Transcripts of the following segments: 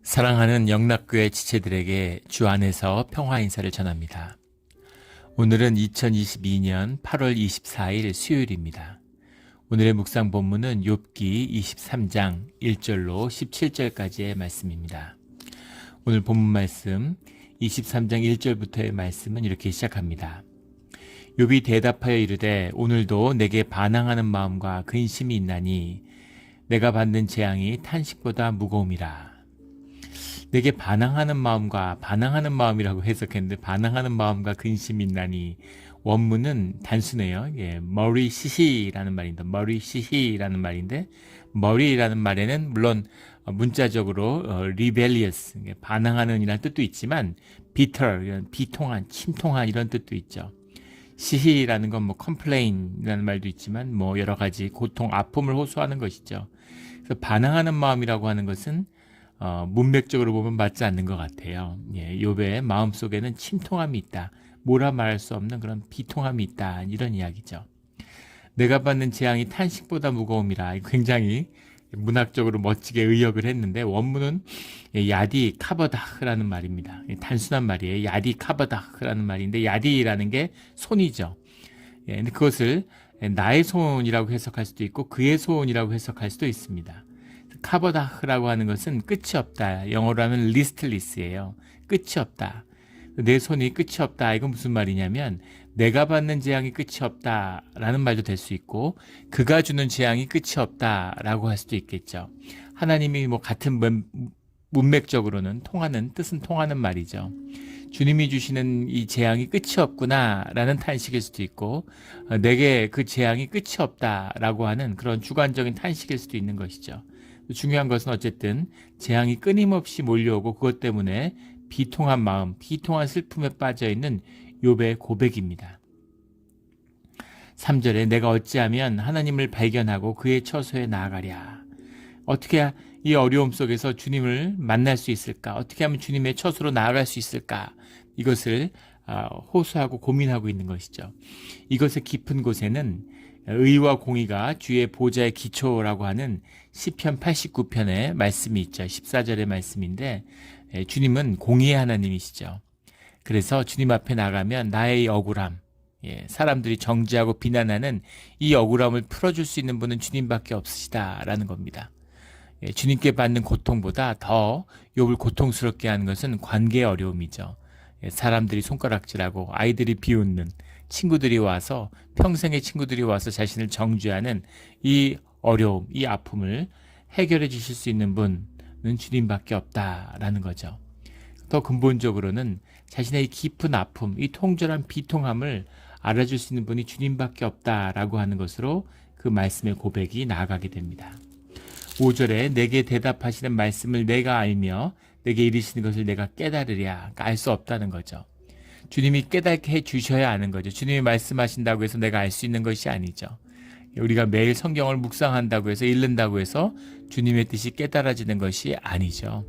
사랑하는 영락교회 지체들에게 주 안에서 평화 인사를 전합니다. 오늘은 2022년 8월 24일 수요일입니다. 오늘의 묵상 본문은 욥기 23장 1절로 17절까지의 말씀입니다. 오늘 본문 말씀 23장 1절부터의 말씀은 이렇게 시작합니다. 욥이 대답하여 이르되 오늘도 내게 반항하는 마음과 근심이 있나니 내가 받는 재앙이 탄식보다 무거움이라. 내게 반항하는 마음이라고 해석했는데 반항하는 마음과 근심이 있나니 원문은 단순해요. 머리시히라는 말입니다. 머리시히라는 말인데 머리라는 말에는 물론 문자적으로 rebellious, 반항하는 이라는 뜻도 있지만 bitter, 비통한, 침통한 이런 뜻도 있죠. 시히라는 건 complain이라는 말도 있지만 여러 가지 고통, 아픔을 호소하는 것이죠. 그래서 반항하는 마음이라고 하는 것은 문맥적으로 보면 맞지 않는 것 같아요. 욥의 마음속에는 침통함이 있다. 뭐라 말할 수 없는 그런 비통함이 있다. 이런 이야기죠. 내가 받는 재앙이 탄식보다 무거움이라. 굉장히 문학적으로 멋지게 의역을 했는데 원문은 야디 카버다흐라는 말입니다. 단순한 말이에요. 야디 카버다흐라는 말인데 야디라는 게 손이죠. 근데 그것을 나의 손이라고 해석할 수도 있고 그의 손이라고 해석할 수도 있습니다. 카버다흐라고 하는 것은 끝이 없다. 영어로 하면 listless예요. 끝이 없다. 내 손이 끝이 없다. 이건 무슨 말이냐면 내가 받는 재앙이 끝이 없다라는 말도 될 수 있고 그가 주는 재앙이 끝이 없다라고 할 수도 있겠죠. 하나님이 같은 문맥적으로는 뜻은 통하는 말이죠. 주님이 주시는 이 재앙이 끝이 없구나라는 탄식일 수도 있고 내게 그 재앙이 끝이 없다라고 하는 그런 주관적인 탄식일 수도 있는 것이죠. 중요한 것은 어쨌든 재앙이 끊임없이 몰려오고 그것 때문에 비통한 마음, 비통한 슬픔에 빠져있는 욥의 고백입니다. 3절에 내가 어찌하면 하나님을 발견하고 그의 처소에 나아가랴. 어떻게 이 어려움 속에서 주님을 만날 수 있을까? 어떻게 하면 주님의 처소로 나아갈 수 있을까? 이것을 호소하고 고민하고 있는 것이죠. 이것의 깊은 곳에는 의와 공의가 주의 보좌의 기초라고 하는 시편 89편의 말씀이 있죠. 14절의 말씀인데 주님은 공의의 하나님이시죠. 그래서 주님 앞에 나가면 나의 억울함, 사람들이 정죄하고 비난하는 이 억울함을 풀어줄 수 있는 분은 주님밖에 없으시다라는 겁니다. 주님께 받는 고통보다 더 욥을 고통스럽게 하는 것은 관계의 어려움이죠. 사람들이 손가락질하고 아이들이 비웃는 평생의 친구들이 와서 자신을 정죄하는 이 어려움, 이 아픔을 해결해 주실 수 있는 분은 주님밖에 없다라는 거죠. 더 근본적으로는 자신의 이 깊은 아픔, 이 통절한 비통함을 알아줄 수 있는 분이 주님밖에 없다라고 하는 것으로 그 말씀의 고백이 나아가게 됩니다. 5절에 내게 대답하시는 말씀을 내가 알며 내게 이르시는 것을 내가 깨달으랴. 알 수 없다는 거죠. 주님이 깨닫게 해 주셔야 아는 거죠. 주님이 말씀하신다고 해서 내가 알 수 있는 것이 아니죠. 우리가 매일 성경을 묵상한다고 해서 읽는다고 해서 주님의 뜻이 깨달아지는 것이 아니죠.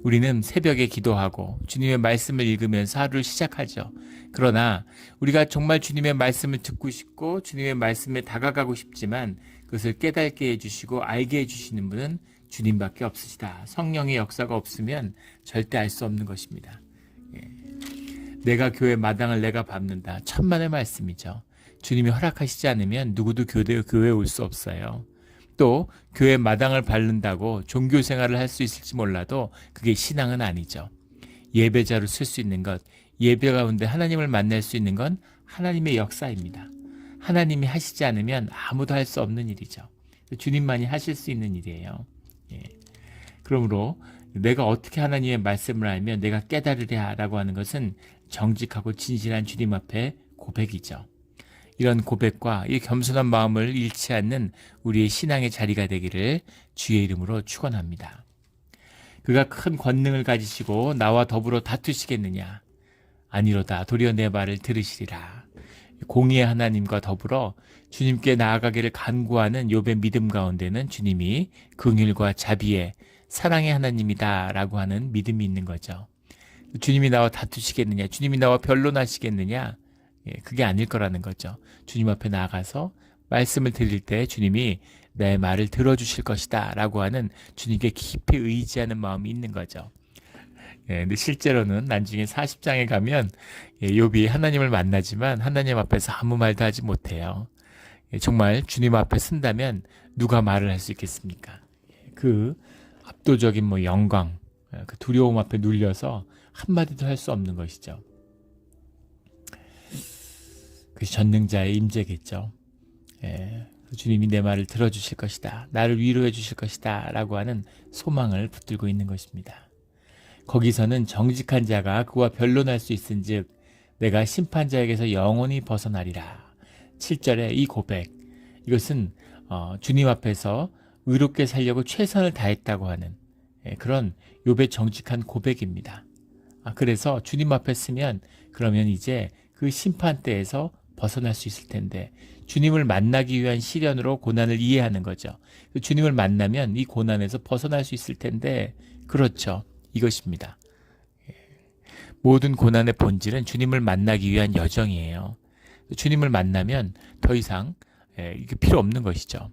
우리는 새벽에 기도하고 주님의 말씀을 읽으면서 하루를 시작하죠. 그러나 우리가 정말 주님의 말씀을 듣고 싶고 주님의 말씀에 다가가고 싶지만 그것을 깨닫게 해주시고 알게 해주시는 분은 주님밖에 없으시다. 성령의 역사가 없으면 절대 알 수 없는 것입니다. 내가 교회 마당을 내가 밟는다. 천만의 말씀이죠. 주님이 허락하시지 않으면 누구도 교회에 올 수 없어요. 또 교회 마당을 밟는다고 종교 생활을 할 수 있을지 몰라도 그게 신앙은 아니죠. 예배자로 쓸 수 있는 것, 예배 가운데 하나님을 만날 수 있는 건 하나님의 역사입니다. 하나님이 하시지 않으면 아무도 할 수 없는 일이죠. 주님만이 하실 수 있는 일이에요. 그러므로 내가 어떻게 하나님의 말씀을 알면 내가 깨달으랴 라고 하는 것은 정직하고 진실한 주님 앞에 고백이죠. 이런 고백과 이 겸손한 마음을 잃지 않는 우리의 신앙의 자리가 되기를 주의 이름으로 축원합니다. 그가 큰 권능을 가지시고 나와 더불어 다투시겠느냐? 아니로다. 도리어 내 말을 들으시리라. 공의의 하나님과 더불어 주님께 나아가기를 간구하는 욥의 믿음 가운데는 주님이 긍휼과 자비의 사랑의 하나님이다 라고 하는 믿음이 있는 거죠. 주님이 나와 다투시겠느냐? 주님이 나와 변론하시겠느냐? 그게 아닐 거라는 거죠. 주님 앞에 나아가서 말씀을 드릴 때 주님이 내 말을 들어주실 것이다 라고 하는 주님께 깊이 의지하는 마음이 있는 거죠. 근데 실제로는 나중에 40장에 가면 욥이 하나님을 만나지만 하나님 앞에서 아무 말도 하지 못해요. 정말 주님 앞에 쓴다면 누가 말을 할 수 있겠습니까? 그 압도적인 영광, 그 두려움 앞에 눌려서 한마디도 할 수 없는 것이죠. 그 전능자의 임재겠죠. 주님이 내 말을 들어주실 것이다. 나를 위로해 주실 것이다. 라고 하는 소망을 붙들고 있는 것입니다. 거기서는 정직한 자가 그와 변론할 수 있은즉 내가 심판자에게서 영원히 벗어나리라. 7절에 이 고백, 이것은 주님 앞에서 의롭게 살려고 최선을 다했다고 하는 그런 욥의 정직한 고백입니다. 그래서 주님 앞에 쓰면 그러면 이제 그 심판대에서 벗어날 수 있을 텐데, 주님을 만나기 위한 시련으로 고난을 이해하는 거죠. 주님을 만나면 이 고난에서 벗어날 수 있을 텐데, 그렇죠. 이것입니다. 모든 고난의 본질은 주님을 만나기 위한 여정이에요. 주님을 만나면 더 이상 이게 필요 없는 것이죠.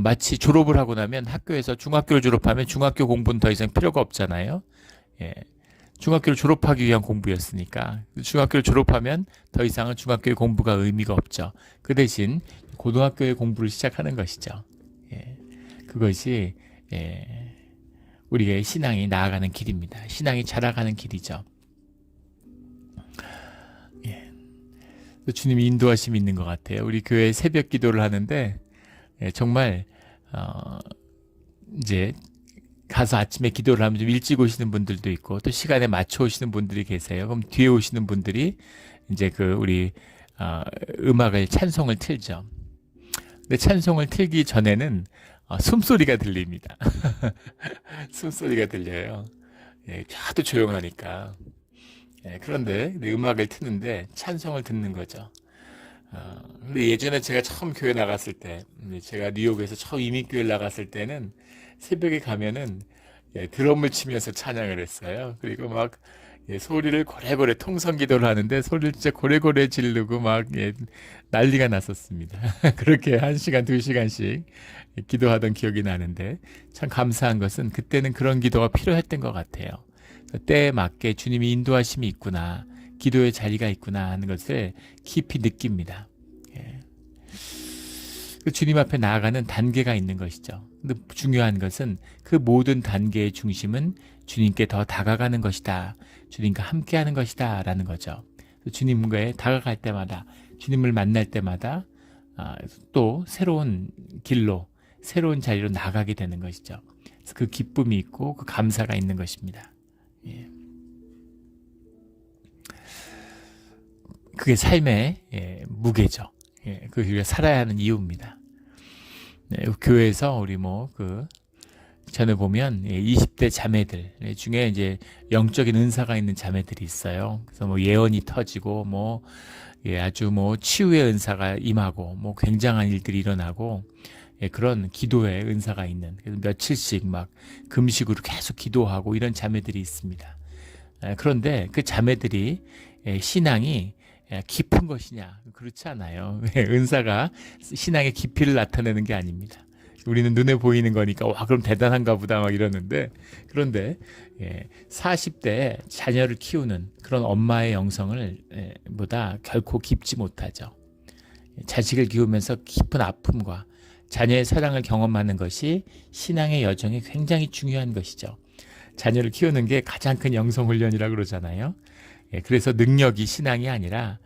마치 졸업을 하고 나면 학교에서 중학교를 졸업하면 중학교 공부는 더 이상 필요가 없잖아요. 중학교를 졸업하기 위한 공부였으니까 중학교를 졸업하면 더 이상은 중학교의 공부가 의미가 없죠. 그 대신 고등학교의 공부를 시작하는 것이죠. 그것이 우리의 신앙이 나아가는 길입니다. 신앙이 자라가는 길이죠. 주님이 인도하심이 있는 것 같아요. 우리 교회 새벽 기도를 하는데 정말 이제 가서 아침에 기도를 하면 좀 일찍 오시는 분들도 있고 또 시간에 맞춰 오시는 분들이 계세요. 그럼 뒤에 오시는 분들이 이제 우리 음악을 찬송을 틀죠. 근데 찬송을 틀기 전에는 숨소리가 들립니다. 숨소리가 들려요. 하도 조용하니까. 그런데 음악을 트는데 찬송을 듣는 거죠. 근데 예전에 제가 처음 교회 나갔을 때, 제가 뉴욕에서 처음 이민교회를 나갔을 때는 새벽에 가면은 드럼을 치면서 찬양을 했어요. 그리고 막 소리를 고래고래 통성기도를 하는데 소리를 진짜 고래고래 지르고 막 난리가 났었습니다. 그렇게 1시간, 2시간씩 기도하던 기억이 나는데 참 감사한 것은 그때는 그런 기도가 필요했던 것 같아요. 때에 맞게 주님이 인도하심이 있구나, 기도의 자리가 있구나 하는 것을 깊이 느낍니다. 주님 앞에 나아가는 단계가 있는 것이죠. 근데 중요한 것은 그 모든 단계의 중심은 주님께 더 다가가는 것이다. 주님과 함께하는 것이다 라는 거죠. 주님과에 다가갈 때마다, 주님을 만날 때마다 또 새로운 길로, 새로운 자리로 나가게 되는 것이죠. 그래서 그 기쁨이 있고 그 감사가 있는 것입니다. 그게 삶의 무게죠. 우리가 살아야 하는 이유입니다. 교회에서 우리 전에 보면 20대 자매들 중에 이제 영적인 은사가 있는 자매들이 있어요. 그래서 예언이 터지고 아주 치유의 은사가 임하고 굉장한 일들이 일어나고 그런 기도의 은사가 있는, 그래서 며칠씩 막 금식으로 계속 기도하고 이런 자매들이 있습니다. 그런데 그 자매들이 신앙이 깊은 것이냐? 그렇지 않아요. 은사가 신앙의 깊이를 나타내는 게 아닙니다. 우리는 눈에 보이는 거니까 그럼 대단한가 보다 막 이러는데, 그런데 40대에 자녀를 키우는 그런 엄마의 영성을 보다 결코 깊지 못하죠. 자식을 키우면서 깊은 아픔과 자녀의 사랑을 경험하는 것이 신앙의 여정에 굉장히 중요한 것이죠. 자녀를 키우는 게 가장 큰 영성훈련이라고 그러잖아요. 그래서 능력이 신앙이 아니라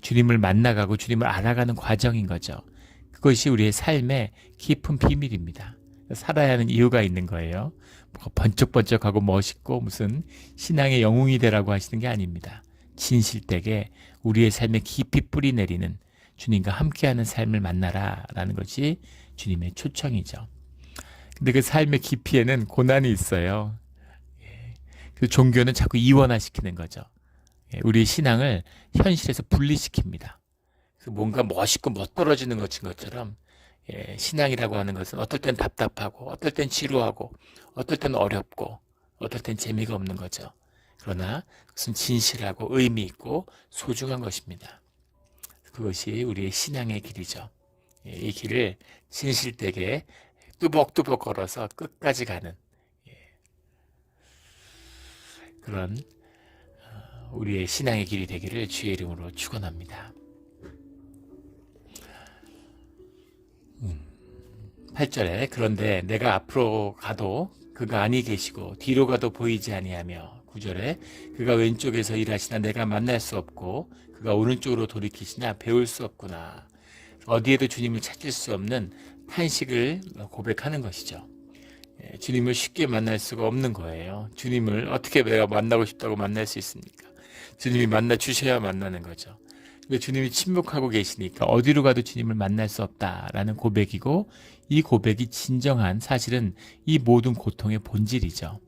주님을 만나가고 주님을 알아가는 과정인 거죠. 그것이 우리의 삶의 깊은 비밀입니다. 살아야 하는 이유가 있는 거예요. 번쩍번쩍하고 멋있고 무슨 신앙의 영웅이 되라고 하시는 게 아닙니다. 진실되게 우리의 삶에 깊이 뿌리 내리는 주님과 함께하는 삶을 만나라 라는 것이 주님의 초청이죠. 근데 그 삶의 깊이에는 고난이 있어요. 그 종교는 자꾸 이원화시키는 거죠. 우리의 신앙을 현실에서 분리시킵니다. 뭔가 멋있고 멋떨어지는 것처럼 신앙이라고 하는 것은 어떨 땐 답답하고 어떨 땐 지루하고 어떨 땐 어렵고 어떨 땐 재미가 없는 거죠. 그러나 그것은 진실하고 의미 있고 소중한 것입니다. 그것이 우리의 신앙의 길이죠. 이 길을 진실되게 뚜벅뚜벅 걸어서 끝까지 가는 그런 우리의 신앙의 길이 되기를 주의 이름으로 축원합니다. 8절에 그런데 내가 앞으로 가도 그가 아니 계시고 뒤로 가도 보이지 아니하며 9절에 그가 왼쪽에서 일하시나 내가 만날 수 없고 그가 오른쪽으로 돌이키시나 배울 수 없구나. 어디에도 주님을 찾을 수 없는 탄식을 고백하는 것이죠. 주님을 쉽게 만날 수가 없는 거예요. 주님을 어떻게 내가 만나고 싶다고 만날 수 있습니까? 주님이 만나 주셔야 만나는 거죠. 근데 주님이 침묵하고 계시니까 어디로 가도 주님을 만날 수 없다라는 고백이고, 이 고백이 진정한 사실은 이 모든 고통의 본질이죠.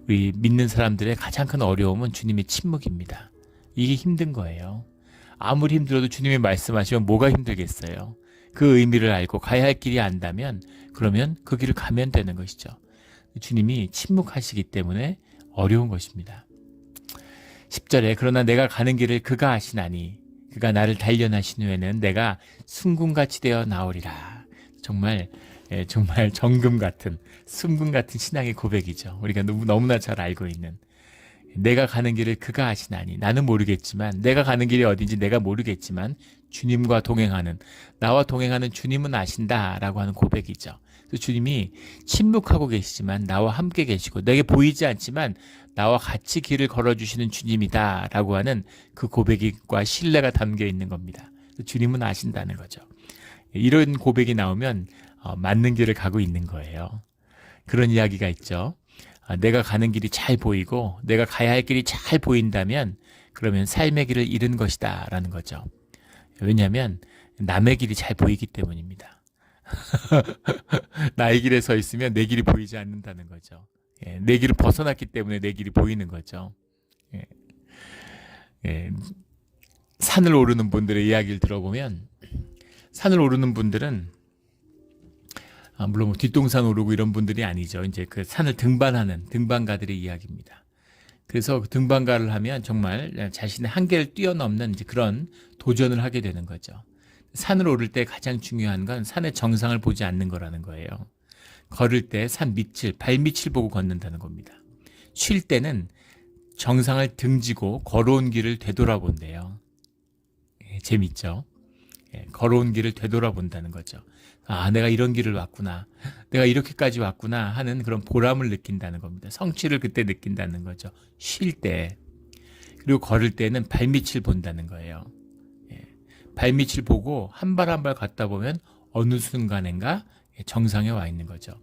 우리 믿는 사람들의 가장 큰 어려움은 주님의 침묵입니다. 이게 힘든 거예요. 아무리 힘들어도 주님이 말씀하시면 뭐가 힘들겠어요. 그 의미를 알고 가야 할 길이 안다면 그러면 그 길을 가면 되는 것이죠. 주님이 침묵하시기 때문에 어려운 것입니다. 10절에 그러나 내가 가는 길을 그가 아시나니 그가 나를 단련하신 후에는 내가 순금같이 되어 나오리라. 정말 정금 같은 순금 같은 신앙의 고백이죠. 우리가 너무나 잘 알고 있는, 내가 가는 길을 그가 아시나니, 나는 모르겠지만, 내가 가는 길이 어딘지 내가 모르겠지만 주님과 동행하는, 나와 동행하는 주님은 아신다라고 하는 고백이죠. 그래서 주님이 침묵하고 계시지만 나와 함께 계시고 내게 보이지 않지만 나와 같이 길을 걸어주시는 주님이다라고 하는 그 고백과 신뢰가 담겨 있는 겁니다. 주님은 아신다는 거죠. 이런 고백이 나오면 맞는 길을 가고 있는 거예요. 그런 이야기가 있죠. 내가 가는 길이 잘 보이고 내가 가야 할 길이 잘 보인다면 그러면 삶의 길을 잃은 것이다 라는 거죠. 왜냐하면 남의 길이 잘 보이기 때문입니다. 나의 길에 서 있으면 내 길이 보이지 않는다는 거죠. 내 길을 벗어났기 때문에 내 길이 보이는 거죠. 산을 오르는 분들의 이야기를 들어보면, 산을 오르는 분들은 물론 뒷동산 오르고 이런 분들이 아니죠. 이제 그 산을 등반하는 등반가들의 이야기입니다. 그래서 등반가를 하면 정말 자신의 한계를 뛰어넘는 이제 그런 도전을 하게 되는 거죠. 산을 오를 때 가장 중요한 건 산의 정상을 보지 않는 거라는 거예요. 걸을 때 산 밑을, 발밑을 보고 걷는다는 겁니다. 쉴 때는 정상을 등지고 걸어온 길을 되돌아본대요. 재밌죠? 걸어온 길을 되돌아본다는 거죠. 아, 내가 이런 길을 왔구나. 내가 이렇게까지 왔구나 하는 그런 보람을 느낀다는 겁니다. 성취를 그때 느낀다는 거죠. 쉴 때. 그리고 걸을 때는 발밑을 본다는 거예요. 발밑을 보고 한 발 한 발 걷다 보면 어느 순간인가 정상에 와 있는 거죠.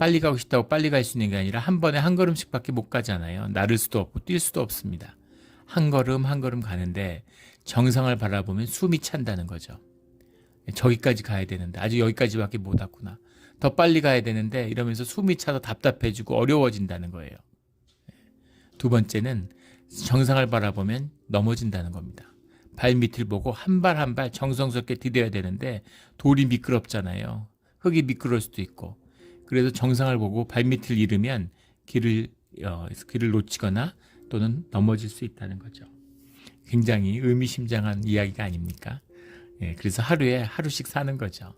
빨리 가고 싶다고 빨리 갈 수 있는 게 아니라 한 번에 한 걸음씩밖에 못 가잖아요. 나를 수도 없고 뛸 수도 없습니다. 한 걸음 한 걸음 가는데 정상을 바라보면 숨이 찬다는 거죠. 저기까지 가야 되는데 아직 여기까지밖에 못 왔구나. 더 빨리 가야 되는데 이러면서 숨이 차서 답답해지고 어려워진다는 거예요. 두 번째는 정상을 바라보면 넘어진다는 겁니다. 발밑을 보고 한 발 한 발 정성스럽게 디뎌야 되는데 돌이 미끄럽잖아요. 흙이 미끄러울 수도 있고. 그래서 정상을 보고 발밑을 잃으면 길을 놓치거나 또는 넘어질 수 있다는 거죠. 굉장히 의미심장한 이야기가 아닙니까? 그래서 하루에 하루씩 사는 거죠.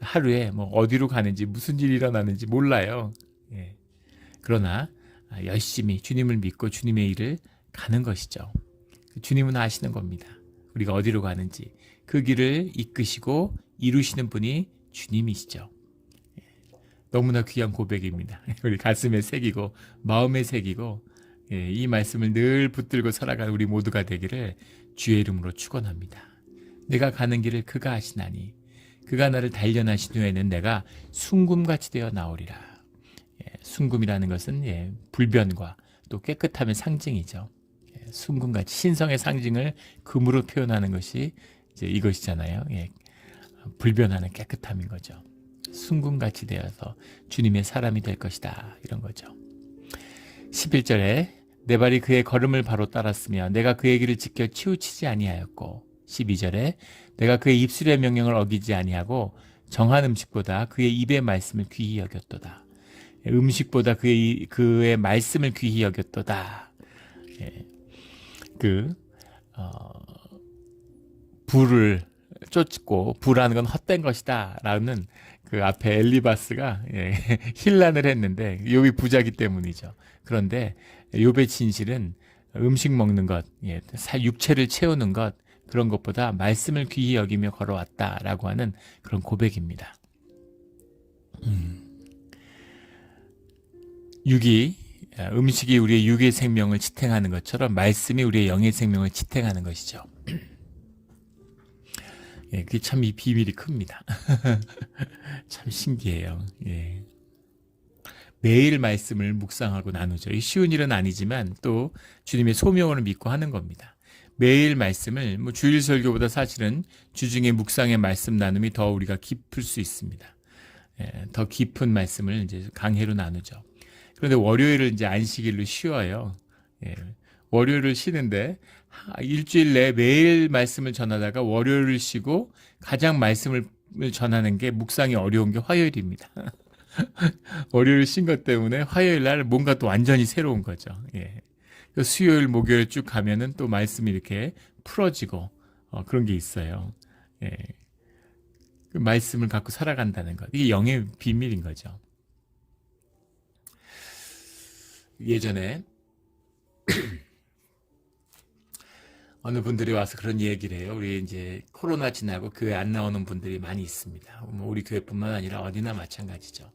하루에 뭐 어디로 가는지 무슨 일이 일어나는지 몰라요. 그러나 열심히 주님을 믿고 주님의 일을 가는 것이죠. 주님은 아시는 겁니다. 우리가 어디로 가는지 그 길을 이끄시고 이루시는 분이 주님이시죠. 너무나 귀한 고백입니다. 우리 가슴에 새기고 마음에 새기고 이 말씀을 늘 붙들고 살아가는 우리 모두가 되기를 주의 이름으로 축원합니다. 내가 가는 길을 그가 아시나니 그가 나를 단련하신 후에는 내가 순금같이 되어 나오리라. 순금이라는 것은 불변과 또 깨끗함의 상징이죠. 순금같이 신성의 상징을 금으로 표현하는 것이 이제 이것이잖아요. 불변하는 깨끗함인 거죠. 순금같이 되어서 주님의 사람이 될 것이다. 이런 거죠. 11절에 내 발이 그의 걸음을 바로 따랐으며 내가 그의 길을 지켜 치우치지 아니하였고 12절에 내가 그의 입술의 명령을 어기지 아니하고 정한 음식보다 그의 입의 말씀을 귀히 여겼도다. 음식보다 그의 말씀을 귀히 여겼도다. 부를 쫓고 부라는 건 헛된 것이다 라는 그 앞에 엘리바스가 힐난을 했는데 욥이 부자기 때문이죠. 그런데 욥의 진실은 음식 먹는 것, 육체를 채우는 것, 그런 것보다 말씀을 귀히 여기며 걸어왔다라고 하는 그런 고백입니다. 음식이 우리의 육의 생명을 지탱하는 것처럼 말씀이 우리의 영의 생명을 지탱하는 것이죠. 그게 참 이 비밀이 큽니다. 참 신기해요. 매일 말씀을 묵상하고 나누죠. 이 쉬운 일은 아니지만 또 주님의 소명을 믿고 하는 겁니다. 매일 말씀을 주일 설교보다 사실은 주중에 묵상의 말씀 나눔이 더 우리가 깊을 수 있습니다. 더 깊은 말씀을 이제 강해로 나누죠. 그런데 월요일을 이제 안식일로 쉬어요. 월요일을 쉬는데 일주일 내에 매일 말씀을 전하다가 월요일을 쉬고 가장 말씀을 전하는 게 묵상이 어려운 게 화요일입니다. 월요일 쉰 것 때문에 화요일 날 뭔가 또 완전히 새로운 거죠. 수요일, 목요일 쭉 가면은 또 말씀이 이렇게 풀어지고 그런 게 있어요. 그 말씀을 갖고 살아간다는 것. 이게 영의 비밀인 거죠. 예전에 어느 분들이 와서 그런 얘기를 해요. 우리 이제 코로나 지나고 교회 안 나오는 분들이 많이 있습니다. 우리 교회뿐만 아니라 어디나 마찬가지죠.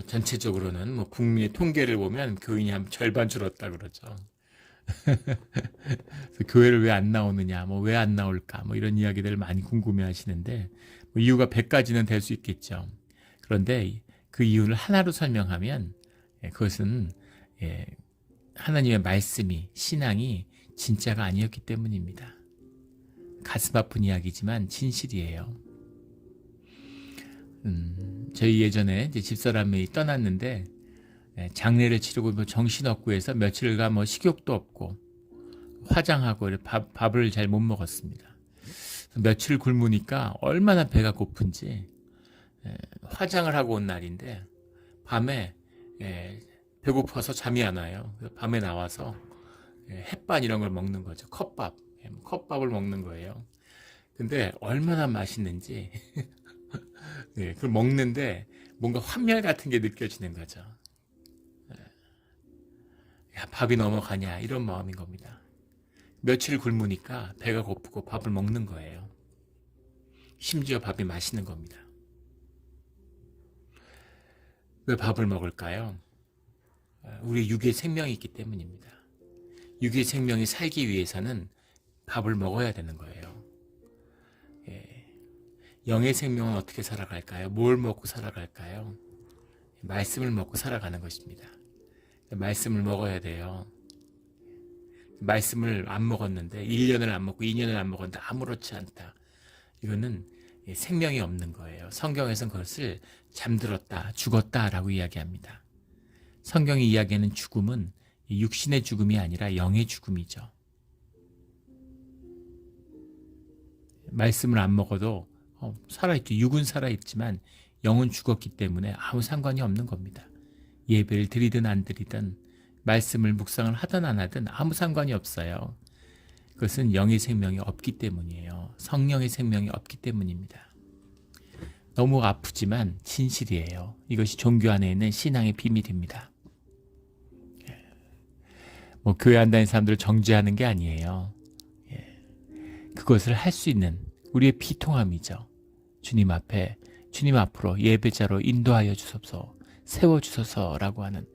전체적으로는 국민의 통계를 보면 교인이 한 절반 줄었다 그러죠. 그래서 교회를 왜 안 나오느냐, 왜 안 나올까, 이런 이야기들을 많이 궁금해 하시는데, 이유가 100가지는 될 수 있겠죠. 그런데 그 이유를 하나로 설명하면, 그것은, 하나님의 말씀이, 신앙이 진짜가 아니었기 때문입니다. 가슴 아픈 이야기지만 진실이에요. 저희 예전에 이제 집사람이 떠났는데 장례를 치르고 정신없고 해서 며칠간 식욕도 없고 화장하고 밥을 잘 못 먹었습니다. 며칠 굶으니까 얼마나 배가 고픈지 화장을 하고 온 날인데 밤에 배고파서 잠이 안 와요. 밤에 나와서 햇반 이런 걸 먹는 거죠. 컵밥을 먹는 거예요. 근데 얼마나 맛있는지 그걸 먹는데 뭔가 환멸 같은 게 느껴지는 거죠. 야, 밥이 넘어가냐 이런 마음인 겁니다. 며칠 굶으니까 배가 고프고 밥을 먹는 거예요. 심지어 밥이 맛있는 겁니다. 왜 밥을 먹을까요? 우리 육의 생명이 있기 때문입니다. 육의 생명이 살기 위해서는 밥을 먹어야 되는 거예요. 영의 생명은 어떻게 살아갈까요? 뭘 먹고 살아갈까요? 말씀을 먹고 살아가는 것입니다. 말씀을 먹어야 돼요. 말씀을 안 먹었는데 1년을 안 먹고 2년을 안 먹었는데 아무렇지 않다. 이거는 생명이 없는 거예요. 성경에서는 그것을 잠들었다, 죽었다라고 이야기합니다. 성경이 이야기하는 죽음은 육신의 죽음이 아니라 영의 죽음이죠. 말씀을 안 먹어도 살아있죠. 육은 살아있지만 영은 죽었기 때문에 아무 상관이 없는 겁니다. 예배를 드리든 안 드리든 말씀을 묵상을 하든 안 하든 아무 상관이 없어요. 그것은 영의 생명이 없기 때문이에요. 성령의 생명이 없기 때문입니다. 너무 아프지만 진실이에요. 이것이 종교 안에 있는 신앙의 비밀입니다. 교회 안 다니는 사람들을 정죄하는 게 아니에요. 그것을 할 수 있는 우리의 비통함이죠. 주님 앞으로 예배자로 인도하여 주소서, 세워주소서라고 하는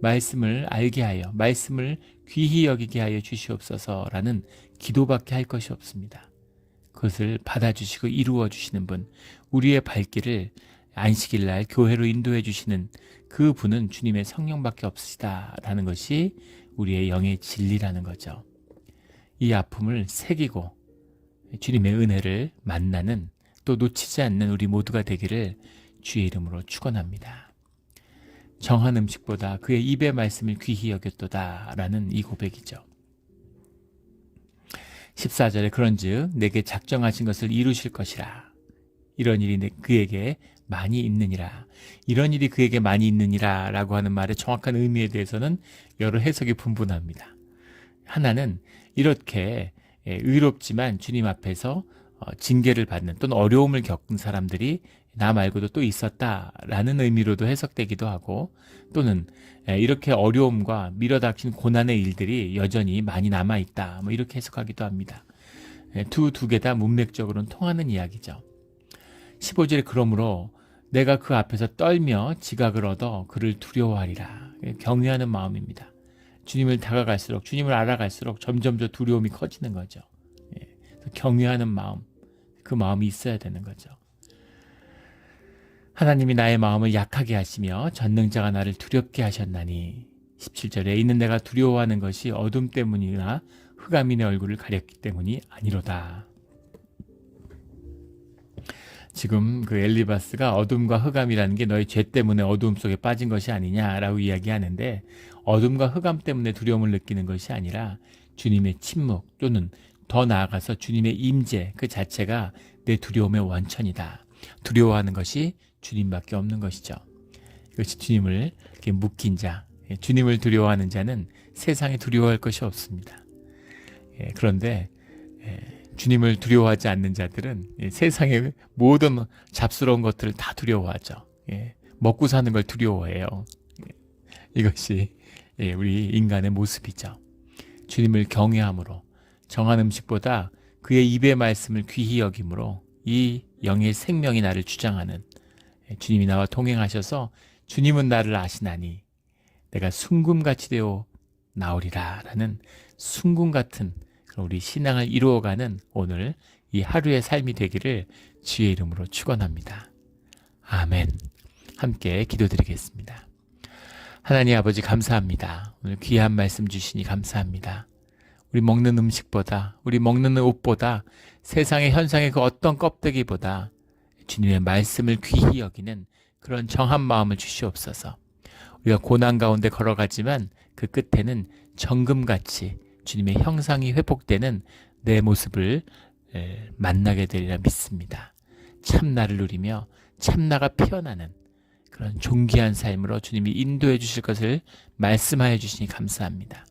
말씀을 알게 하여, 말씀을 귀히 여기게 하여 주시옵소서라는 기도밖에 할 것이 없습니다. 그것을 받아주시고 이루어 주시는 분, 우리의 발길을 안식일 날 교회로 인도해 주시는 그 분은 주님의 성령밖에 없으시다라는 것이 우리의 영의 진리라는 거죠. 이 아픔을 새기고 주님의 은혜를 만나는, 또 놓치지 않는 우리 모두가 되기를 주의 이름으로 축원합니다. 정한 음식보다 그의 입의 말씀을 귀히 여겼도다라는 이 고백이죠. 14절에 그런즉 내게 작정하신 것을 이루실 것이라. 이런 일이 그에게 많이 있느니라. 이런 일이 그에게 많이 있느니라 라고 하는 말의 정확한 의미에 대해서는 여러 해석이 분분합니다. 하나는 이렇게 의롭지만 주님 앞에서 징계를 받는 또는 어려움을 겪은 사람들이 나 말고도 또 있었다라는 의미로도 해석되기도 하고, 또는 이렇게 어려움과 밀어닥친 고난의 일들이 여전히 많이 남아있다, 뭐 이렇게 해석하기도 합니다. 두 개 다 문맥적으로는 통하는 이야기죠. 15절에 그러므로 내가 그 앞에서 떨며 지각을 얻어 그를 두려워하리라. 경외하는 마음입니다. 주님을 다가갈수록, 주님을 알아갈수록 점점 더 두려움이 커지는 거죠. 경외하는 마음, 그 마음이 있어야 되는 거죠. 하나님이 나의 마음을 약하게 하시며 전능자가 나를 두렵게 하셨나니, 17절에 있는 내가 두려워하는 것이 어둠 때문이나 흑암이 내 얼굴을 가렸기 때문이 아니로다. 지금 그 엘리바스가 어둠과 흑암이라는 게 너의 죄 때문에 어두움 속에 빠진 것이 아니냐라고 이야기하는데, 어둠과 흑암 때문에 두려움을 느끼는 것이 아니라 주님의 침묵 또는 더 나아가서 주님의 임재 그 자체가 내 두려움의 원천이다. 두려워하는 것이 주님밖에 없는 것이죠. 이것이 주님을 이렇게 묶인 자, 주님을 두려워하는 자는 세상에 두려워할 것이 없습니다. 그런데 주님을 두려워하지 않는 자들은 세상의 모든 잡스러운 것들을 다 두려워하죠. 먹고 사는 걸 두려워해요. 이것이 우리 인간의 모습이죠. 주님을 경외함으로 정한 음식보다 그의 입의 말씀을 귀히 여김으로 이 영의 생명이 나를 주장하는, 주님이 나와 동행하셔서 주님은 나를 아시나니 내가 순금같이 되어 나오리라 라는 순금 같은 우리 신앙을 이루어가는 오늘 이 하루의 삶이 되기를 주의 이름으로 축원합니다. 아멘. 함께 기도드리겠습니다. 하나님 아버지 감사합니다. 오늘 귀한 말씀 주시니 감사합니다. 우리 먹는 음식보다, 우리 먹는 옷보다, 세상의 현상의 그 어떤 껍데기보다 주님의 말씀을 귀히 여기는 그런 정한 마음을 주시옵소서. 우리가 고난 가운데 걸어가지만 그 끝에는 정금같이 주님의 형상이 회복되는 내 모습을 만나게 되리라 믿습니다. 참나를 누리며 참나가 피어나는 그런 존귀한 삶으로 주님이 인도해 주실 것을 말씀하여 주시니 감사합니다.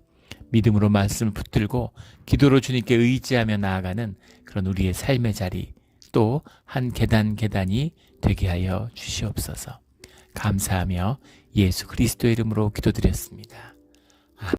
믿음으로 말씀을 붙들고 기도로 주님께 의지하며 나아가는 그런 우리의 삶의 자리, 또 한 계단 계단이 되게 하여 주시옵소서. 감사하며 예수 그리스도의 이름으로 기도드렸습니다.